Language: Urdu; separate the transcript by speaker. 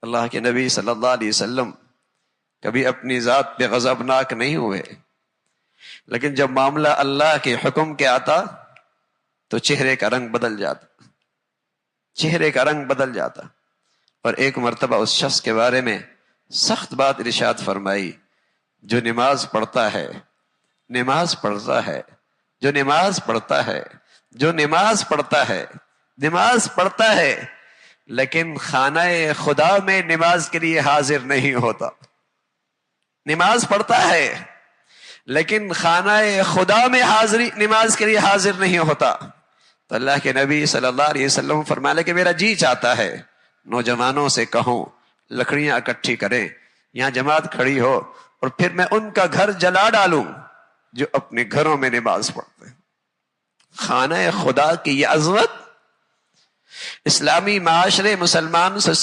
Speaker 1: اللہ کے نبی صلی اللہ علیہ وسلم کبھی اپنی ذات پہ غضبناک نہیں ہوئے، لیکن جب معاملہ اللہ کے حکم کے آتا تو چہرے کا رنگ بدل جاتا، چہرے کا رنگ بدل جاتا۔ اور ایک مرتبہ اس شخص کے بارے میں سخت بات ارشاد فرمائی جو نماز پڑھتا ہے، نماز پڑھتا ہے، جو نماز پڑھتا ہے، جو نماز پڑھتا ہے، نماز پڑھتا ہے، لیکن خانہ خدا میں نماز کے لیے حاضر نہیں ہوتا۔ نماز پڑھتا ہے لیکن خانہ خدا میں حاضری نماز کے لیے حاضر نہیں ہوتا۔ تو اللہ کے نبی صلی اللہ علیہ وسلم فرمایا کہ میرا جی چاہتا ہے نوجوانوں سے کہوں لکڑیاں اکٹھی کریں، یہاں جماعت کھڑی ہو، اور پھر میں ان کا گھر جلا ڈالوں جو اپنے گھروں میں نماز پڑھتے ہیں۔ خانہ خدا کی یہ عظمت اسلامی معاشرے مسلمان سے